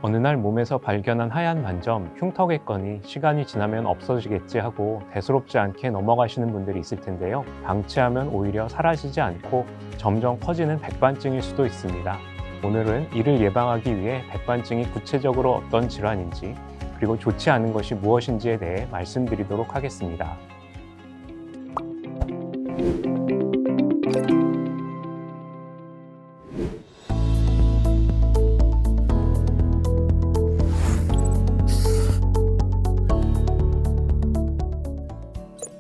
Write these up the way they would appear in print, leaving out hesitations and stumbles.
어느 날 몸에서 발견한 하얀 반점, 흉터겠거니 시간이 지나면 없어지겠지 하고 대수롭지 않게 넘어가시는 분들이 있을 텐데요. 방치하면 오히려 사라지지 않고 점점 커지는 백반증일 수도 있습니다. 오늘은 이를 예방하기 위해 백반증이 구체적으로 어떤 질환인지, 그리고 좋지 않은 것이 무엇인지에 대해 말씀드리도록 하겠습니다.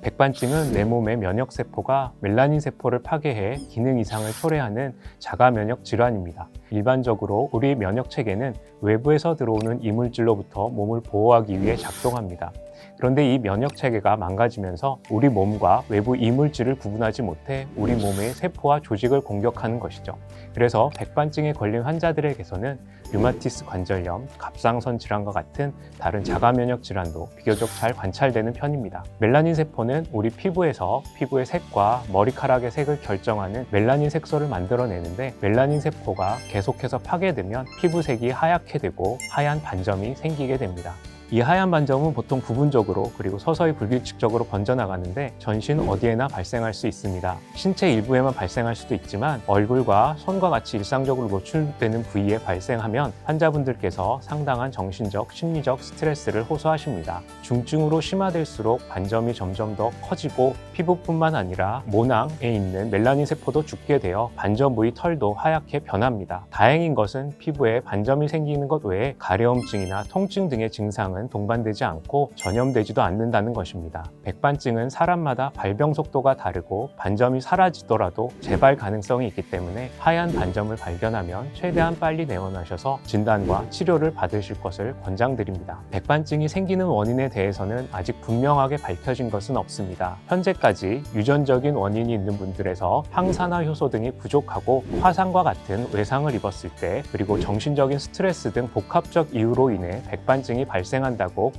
백반증은 내 몸의 면역세포가 멜라닌 세포를 파괴해 기능 이상을 초래하는 자가면역 질환입니다. 일반적으로 우리 면역체계는 외부에서 들어오는 이물질로부터 몸을 보호하기 위해 작동합니다. 그런데 이 면역체계가 망가지면서 우리 몸과 외부 이물질을 구분하지 못해 우리 몸의 세포와 조직을 공격하는 것이죠. 그래서 백반증에 걸린 환자들에게서는 류마티스 관절염, 갑상선 질환과 같은 다른 자가면역 질환도 비교적 잘 관찰되는 편입니다. 멜라닌 세포는 우리 피부에서 피부의 색과 머리카락의 색을 결정하는 멜라닌 색소를 만들어내는데, 멜라닌 세포가 계속해서 파괴되면 피부색이 하얗게 되고 하얀 반점이 생기게 됩니다. 이 하얀 반점은 보통 부분적으로 그리고 서서히 불규칙적으로 번져나가는데 전신 어디에나 발생할 수 있습니다. 신체 일부에만 발생할 수도 있지만 얼굴과 손과 같이 일상적으로 노출되는 부위에 발생하면 환자분들께서 상당한 정신적, 심리적 스트레스를 호소하십니다. 중증으로 심화될수록 반점이 점점 더 커지고 피부뿐만 아니라 모낭에 있는 멜라닌 세포도 죽게 되어 반점 부위 털도 하얗게 변합니다. 다행인 것은 피부에 반점이 생기는 것 외에 가려움증이나 통증 등의 증상은 동반되지 않고 전염되지도 않는다는 것입니다. 백반증은 사람마다 발병 속도가 다르고 반점이 사라지더라도 재발 가능성이 있기 때문에 하얀 반점을 발견하면 최대한 빨리 내원하셔서 진단과 치료를 받으실 것을 권장드립니다. 백반증이 생기는 원인에 대해서는 아직 분명하게 밝혀진 것은 없습니다. 현재까지 유전적인 원인이 있는 분들에서 항산화 효소 등이 부족하고 화상과 같은 외상을 입었을 때, 그리고 정신적인 스트레스 등 복합적 이유로 인해 백반증이 발생한다고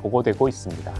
보고되고 있습니다.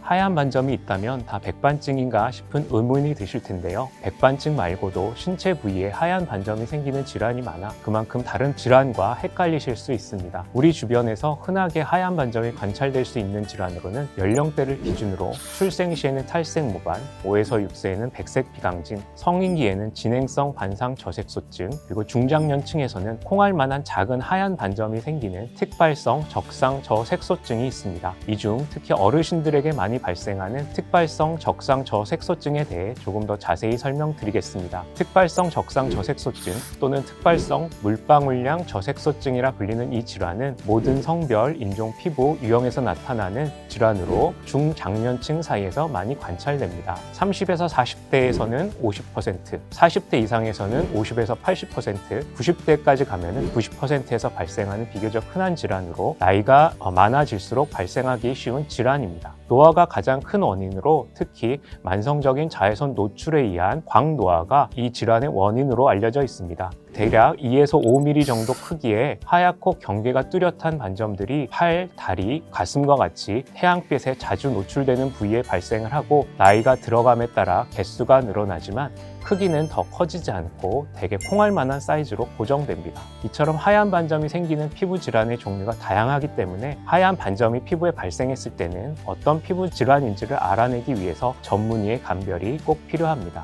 하얀 반점이 있다면 다 백반증인가 싶은 의문이 드실 텐데요. 백반증 말고도 신체 부위에 하얀 반점이 생기는 질환이 많아 그만큼 다른 질환과 헷갈리실 수 있습니다. 우리 주변에서 흔하게 하얀 반점이 관찰될 수 있는 질환으로는 연령대를 기준으로 출생 시에는 탈색 모반, 5에서 6세에는 백색 비강진, 성인기에는 진행성 반상 저색소증, 그리고 중장년층에서는 콩알만한 작은 하얀 반점이 생기는 특발성 적상 저색소증이 있습니다. 이 중 특히 어르신들에게 많이 발생하는 특발성 적상 저색소증에 대해 조금 더 자세히 설명드리겠습니다. 특발성 적상 저색소증 또는 특발성 물방울량 저색소증이라 불리는 이 질환은 모든 성별, 인종, 피부, 유형에서 나타나는 질환으로 중장년층 사이에서 많이 관찰됩니다. 30에서 40대에서는 50%, 40대 이상에서는 50에서 80%, 90대까지 가면은 90%에서 발생하는 비교적 흔한 질환으로 나이가 많아질수록 발생하기 쉬운 질환입니다. 노화가 가장 큰 원인으로 특히 만성적인 자외선 노출에 의한 광노화가 이 질환의 원인으로 알려져 있습니다. 대략 2에서 5mm 정도 크기의 하얗고 경계가 뚜렷한 반점들이 팔, 다리, 가슴과 같이 태양빛에 자주 노출되는 부위에 발생을 하고 나이가 들어감에 따라 개수가 늘어나지만 크기는 더 커지지 않고 대개 콩알만한 사이즈로 고정됩니다. 이처럼 하얀 반점이 생기는 피부 질환의 종류가 다양하기 때문에 하얀 반점이 피부에 발생했을 때는 어떤 피부 질환인지를 알아내기 위해서 전문의의 감별이 꼭 필요합니다.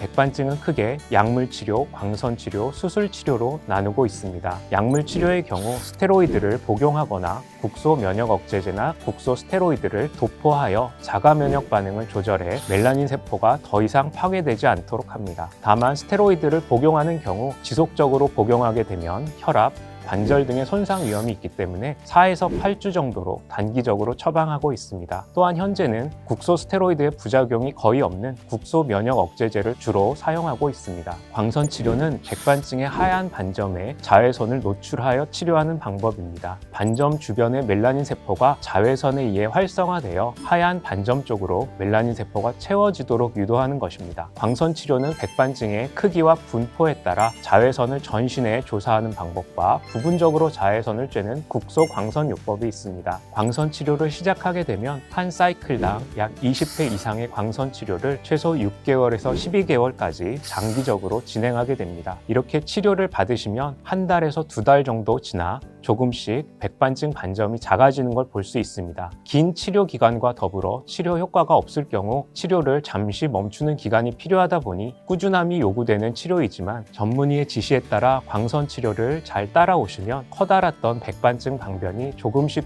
백반증은 크게 약물치료, 광선치료, 수술치료로 나누고 있습니다. 약물치료의 경우 스테로이드를 복용하거나 국소 면역 억제제나 국소 스테로이드를 도포하여 자가면역 반응을 조절해 멜라닌 세포가 더 이상 파괴되지 않도록 합니다. 다만 스테로이드를 복용하는 경우 지속적으로 복용하게 되면 혈압, 관절 등의 손상 위험이 있기 때문에 4에서 8주 정도로 단기적으로 처방하고 있습니다. 또한 현재는 국소 스테로이드의 부작용이 거의 없는 국소 면역 억제제를 주로 사용하고 있습니다. 광선 치료는 백반증의 하얀 반점에 자외선을 노출하여 치료하는 방법입니다. 반점 주변의 멜라닌 세포가 자외선에 의해 활성화되어 하얀 반점 쪽으로 멜라닌 세포가 채워지도록 유도하는 것입니다. 광선 치료는 백반증의 크기와 분포에 따라 자외선을 전신에 조사하는 방법과 부분적으로 자외선을 쬐는 국소광선요법이 있습니다. 광선 치료를 시작하게 되면 한 사이클당 약 20회 이상의 광선 치료를 최소 6개월에서 12개월까지 장기적으로 진행하게 됩니다. 이렇게 치료를 받으시면 한 달에서 2달 정도 지나 조금씩 백반증 반점이 작아지는 걸 볼 수 있습니다. 긴 치료 기간과 더불어 치료 효과가 없을 경우 치료를 잠시 멈추는 기간이 필요하다 보니 꾸준함이 요구되는 치료이지만 전문의의 지시에 따라 광선 치료를 잘 따라오시면 커다랐던 백반증 방변이 조금씩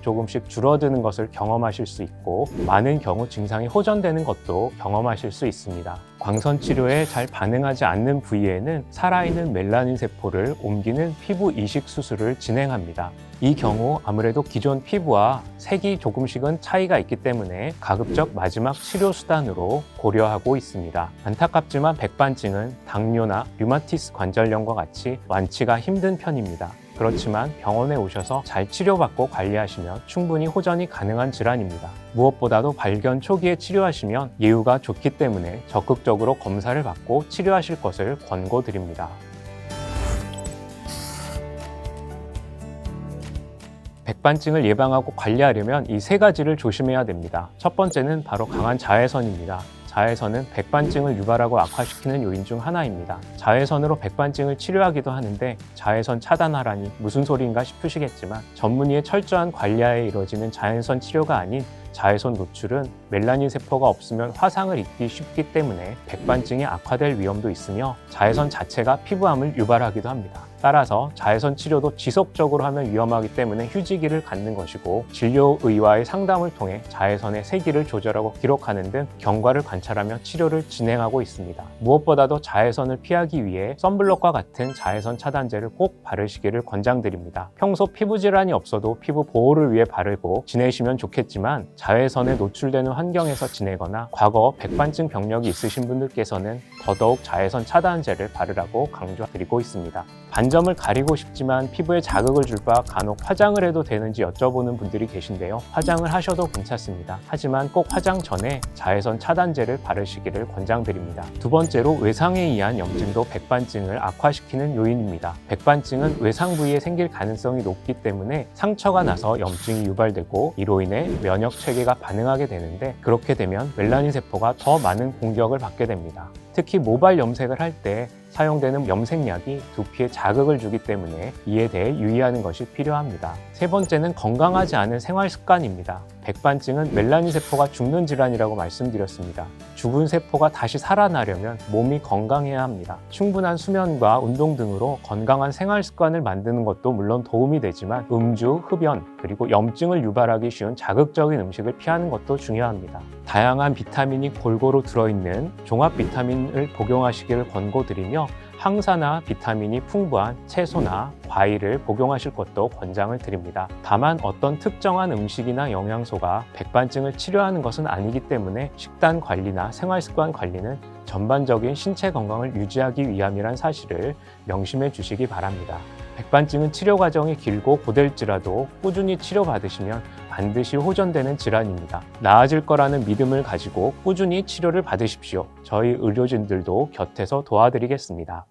줄어드는 것을 경험하실 수 있고 많은 경우 증상이 호전되는 것도 경험하실 수 있습니다. 광선 치료에 잘 반응하지 않는 부위에는 살아있는 멜라닌 세포를 옮기는 피부 이식 수술을 진행합니다. 이 경우 아무래도 기존 피부와 색이 조금씩은 차이가 있기 때문에 가급적 마지막 치료 수단으로 고려하고 있습니다. 안타깝지만 백반증은 당뇨나 류마티스 관절염과 같이 완치가 힘든 편입니다. 그렇지만 병원에 오셔서 잘 치료받고 관리하시면 충분히 호전이 가능한 질환입니다. 무엇보다도 발견 초기에 치료하시면 예후가 좋기 때문에 적극적으로 검사를 받고 치료하실 것을 권고드립니다. 백반증을 예방하고 관리하려면 이 3가지를 조심해야 됩니다. 첫 번째는 바로 강한 자외선입니다. 자외선은 백반증을 유발하고 악화시키는 요인 중 하나입니다. 자외선으로 백반증을 치료하기도 하는데 자외선 차단하라니 무슨 소리인가 싶으시겠지만 전문의의 철저한 관리하에 이루어지는 자외선 치료가 아닌 자외선 노출은 멜라닌 세포가 없으면 화상을 입기 쉽기 때문에 백반증이 악화될 위험도 있으며 자외선 자체가 피부암을 유발하기도 합니다. 따라서 자외선 치료도 지속적으로 하면 위험하기 때문에 휴지기를 갖는 것이고 진료의와의 상담을 통해 자외선의 세기를 조절하고 기록하는 등 경과를 관찰하며 치료를 진행하고 있습니다. 무엇보다도 자외선을 피하기 위해 선블록과 같은 자외선 차단제를 꼭 바르시기를 권장드립니다. 평소 피부 질환이 없어도 피부 보호를 위해 바르고 지내시면 좋겠지만 자외선에 노출되는 환경에서 지내거나 과거 백반증 병력이 있으신 분들께서는 더더욱 자외선 차단제를 바르라고 강조드리고 있습니다. 반점을 가리고 싶지만 피부에 자극을 줄 바 간혹 화장을 해도 되는지 여쭤보는 분들이 계신데요. 화장을 하셔도 괜찮습니다. 하지만 꼭 화장 전에 자외선 차단제를 바르시기를 권장드립니다. 두 번째로 외상에 의한 염증도 백반증을 악화시키는 요인입니다. 백반증은 외상 부위에 생길 가능성이 높기 때문에 상처가 나서 염증이 유발되고 이로 인해 면역 체계가 반응하게 되는데 그렇게 되면 멜라닌 세포가 더 많은 공격을 받게 됩니다. 특히 모발 염색을 할 때 사용되는 염색약이 두피에 자극을 주기 때문에 이에 대해 유의하는 것이 필요합니다. 세 번째는 건강하지 않은 생활 습관입니다. 백반증은 멜라닌 세포가 죽는 질환이라고 말씀드렸습니다. 죽은 세포가 다시 살아나려면 몸이 건강해야 합니다. 충분한 수면과 운동 등으로 건강한 생활 습관을 만드는 것도 물론 도움이 되지만 음주, 흡연, 그리고 염증을 유발하기 쉬운 자극적인 음식을 피하는 것도 중요합니다. 다양한 비타민이 골고루 들어있는 종합 비타민을 복용하시기를 권고드리며 항산화 비타민이 풍부한 채소나 과일을 복용하실 것도 권장을 드립니다. 다만 어떤 특정한 음식이나 영양소가 백반증을 치료하는 것은 아니기 때문에 식단 관리나 생활습관 관리는 전반적인 신체 건강을 유지하기 위함이란 사실을 명심해 주시기 바랍니다. 백반증은 치료 과정이 길고 고될지라도 꾸준히 치료받으시면 반드시 호전되는 질환입니다. 나아질 거라는 믿음을 가지고 꾸준히 치료를 받으십시오. 저희 의료진들도 곁에서 도와드리겠습니다.